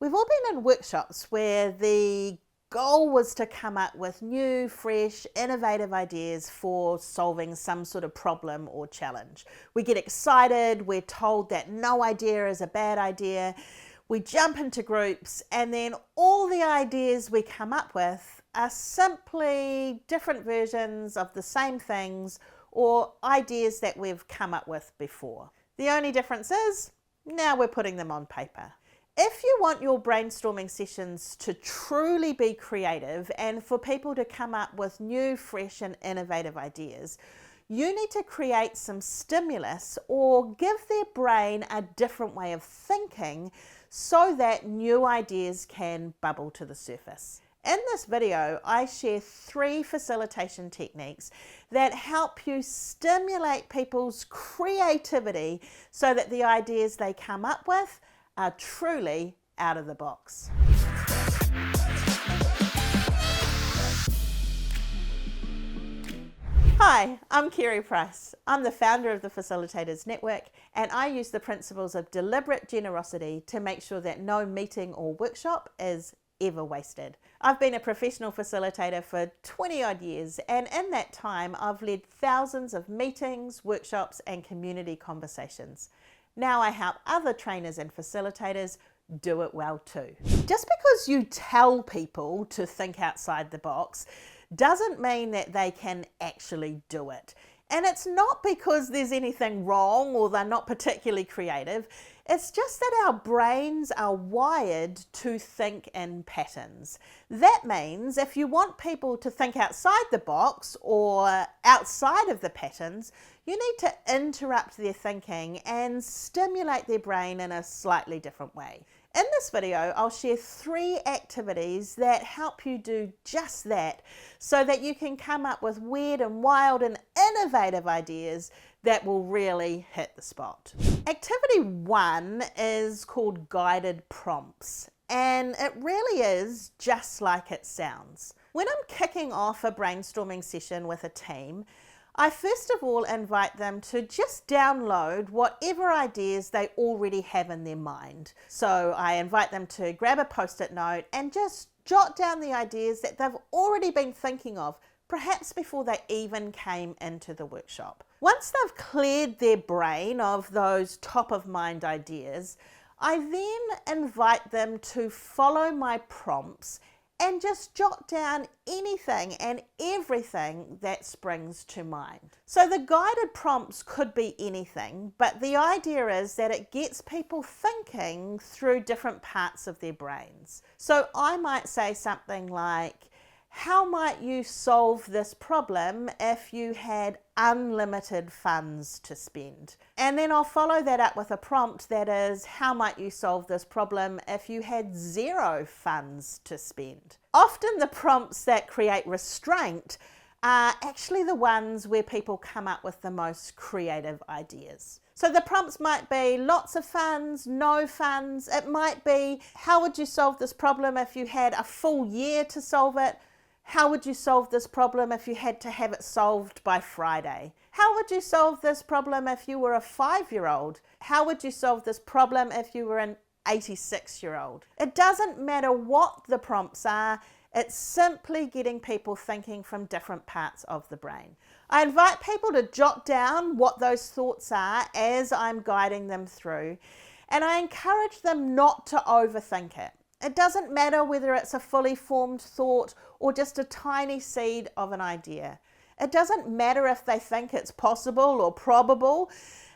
We've all been in workshops where the goal was to come up with new, fresh, innovative ideas for solving some sort of problem or challenge. We get excited, we're told that no idea is a bad idea, we jump into groups, and then all the ideas we come up with are simply different versions of the same things or ideas that we've come up with before. The only difference is now we're putting them on paper. If you want your brainstorming sessions to truly be creative and for people to come up with new, fresh and innovative ideas, you need to create some stimulus or give their brain a different way of thinking so that new ideas can bubble to the surface. In this video, I share 3 facilitation techniques that help you stimulate people's creativity so that the ideas they come up with are truly out of the box. Hi, I'm Kerry Price. I'm the founder of the Facilitators Network, and I use the principles of deliberate generosity to make sure that no meeting or workshop is ever wasted. I've been a professional facilitator for 20 odd years, and in that time I've led thousands of meetings, workshops and community conversations. Now I help other trainers and facilitators do it well too. Just because you tell people to think outside the box doesn't mean that they can actually do it. And it's not because there's anything wrong or they're not particularly creative. It's just that our brains are wired to think in patterns. That means if you want people to think outside the box or outside of the patterns, you need to interrupt their thinking and stimulate their brain in a slightly different way. In this video, I'll share 3 activities that help you do just that so that you can come up with weird and wild and innovative ideas that will really hit the spot. Activity 1 is called guided prompts, and it really is just like it sounds. When I'm kicking off a brainstorming session with a team, I first of all invite them to just download whatever ideas they already have in their mind. So I invite them to grab a post-it note and just jot down the ideas that they've already been thinking of, perhaps before they even came into the workshop. Once they've cleared their brain of those top-of-mind ideas, I then invite them to follow my prompts and just jot down anything and everything that springs to mind. So the guided prompts could be anything, but the idea is that it gets people thinking through different parts of their brains. So I might say something like, how might you solve this problem if you had unlimited funds to spend? And then I'll follow that up with a prompt that is, how might you solve this problem if you had 0 funds to spend? Often the prompts that create restraint are actually the ones where people come up with the most creative ideas. So the prompts might be lots of funds, no funds. It might be, how would you solve this problem if you had a full year to solve it? How would you solve this problem if you had to have it solved by Friday? How would you solve this problem if you were a 5-year-old? How would you solve this problem if you were an 86-year-old? It doesn't matter what the prompts are, it's simply getting people thinking from different parts of the brain. I invite people to jot down what those thoughts are as I'm guiding them through, and I encourage them not to overthink it. It doesn't matter whether it's a fully formed thought or just a tiny seed of an idea. It doesn't matter if they think it's possible or probable.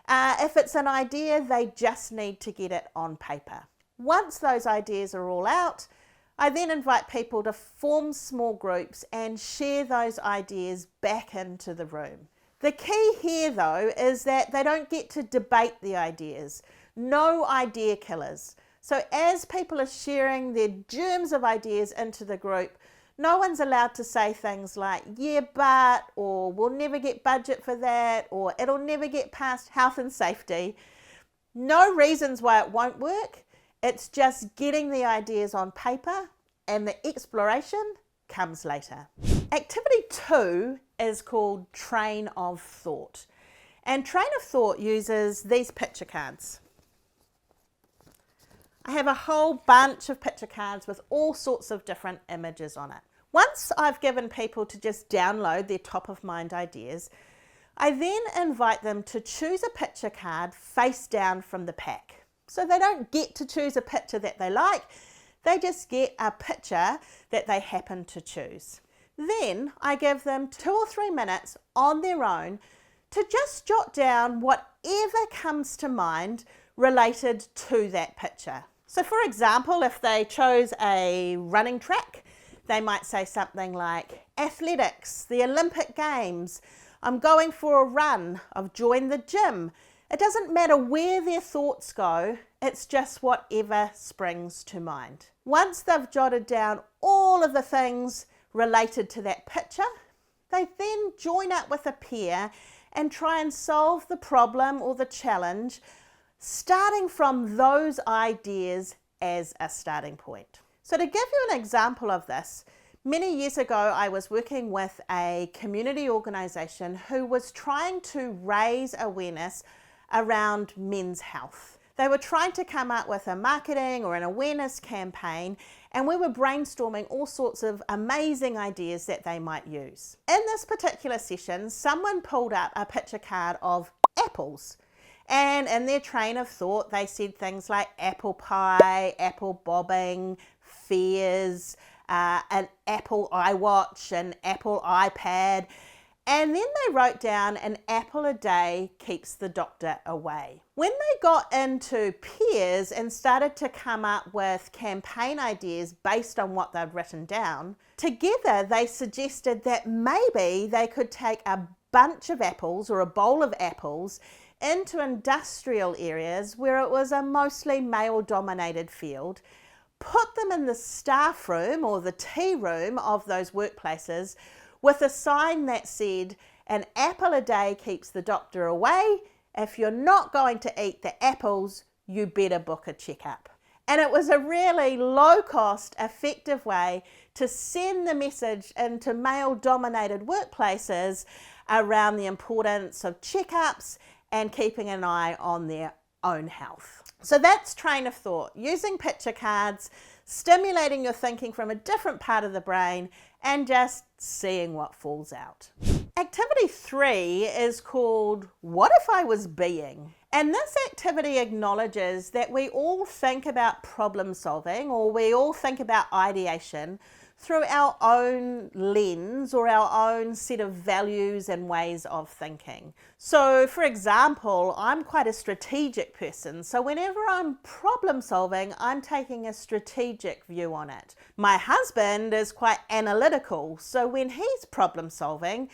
If it's an idea, they just need to get it on paper. Once those ideas are all out, I then invite people to form small groups and share those ideas back into the room. The key here, though, is that they don't get to debate the ideas. No idea killers. So as people are sharing their germs of ideas into the group, no one's allowed to say things like, yeah, but, or we'll never get budget for that, or it'll never get past health and safety. No reasons why it won't work. It's just getting the ideas on paper, and the exploration comes later. Activity 2 is called Train of Thought. And Train of Thought uses these picture cards. I have a whole bunch of picture cards with all sorts of different images on it. Once I've given people to just download their top of mind ideas, I then invite them to choose a picture card face down from the pack. So they don't get to choose a picture that they like, they just get a picture that they happen to choose. Then I give them 2 or 3 minutes on their own to just jot down whatever comes to mind related to that picture. So for example, if they chose a running track, they might say something like athletics, the Olympic Games, I'm going for a run, I've joined the gym. It doesn't matter where their thoughts go, it's just whatever springs to mind. Once they've jotted down all of the things related to that picture, they then join up with a peer and try and solve the problem or the challenge, starting from those ideas as a starting point. So to give you an example of this, many years ago I was working with a community organisation who was trying to raise awareness around men's health. They were trying to come up with a marketing or an awareness campaign, and we were brainstorming all sorts of amazing ideas that they might use. In this particular session, someone pulled up a picture card of apples. And in their train of thought, they said things like apple pie, apple bobbing, fears, an Apple iWatch, an Apple iPad. And then they wrote down an apple a day keeps the doctor away. When they got into peers and started to come up with campaign ideas based on what they'd written down, together they suggested that maybe they could take a bunch of apples or a bowl of apples into industrial areas where it was a mostly male-dominated field, put them in the staff room or the tea room of those workplaces with a sign that said, an apple a day keeps the doctor away. If you're not going to eat the apples, you better book a checkup. And it was a really low-cost, effective way to send the message into male-dominated workplaces around the importance of checkups and keeping an eye on their own health. So that's train of thought, using picture cards, stimulating your thinking from a different part of the brain, and just seeing what falls out. Activity 3 is called What If I Was Being? And this activity acknowledges that we all think about problem solving, or we all think about ideation through our own lens or our own set of values and ways of thinking. So for example, I'm quite a strategic person, so whenever I'm problem solving, I'm taking a strategic view on it. My husband is quite analytical, so when he's problem solving,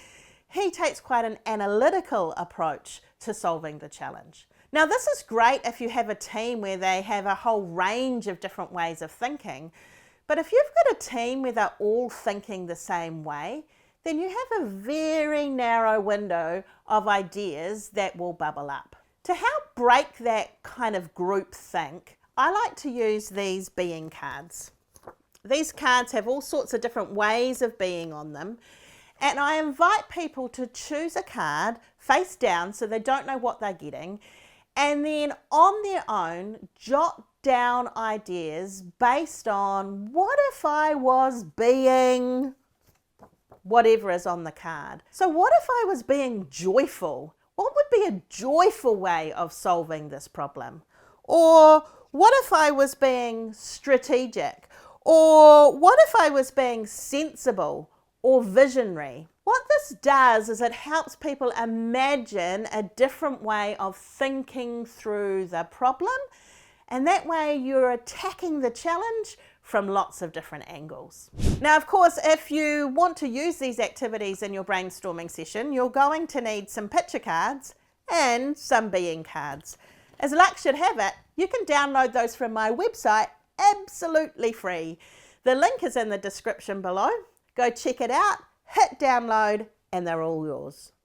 he takes quite an analytical approach to solving the challenge. Now this is great if you have a team where they have a whole range of different ways of thinking, but if you've got a team where they're all thinking the same way, then you have a very narrow window of ideas that will bubble up. To help break that kind of group think, I like to use these being cards. These cards have all sorts of different ways of being on them, and I invite people to choose a card face down so they don't know what they're getting, and then on their own jot down ideas based on what if I was being whatever is on the card. So what if I was being joyful? What would be a joyful way of solving this problem? Or what if I was being strategic? Or what if I was being sensible or visionary? What this does is it helps people imagine a different way of thinking through the problem, and that way you're attacking the challenge from lots of different angles. Now, of course, if you want to use these activities in your brainstorming session, you're going to need some picture cards and some being cards. As luck should have it, you can download those from my website absolutely free. The link is in the description below. Go check it out, hit download, and they're all yours.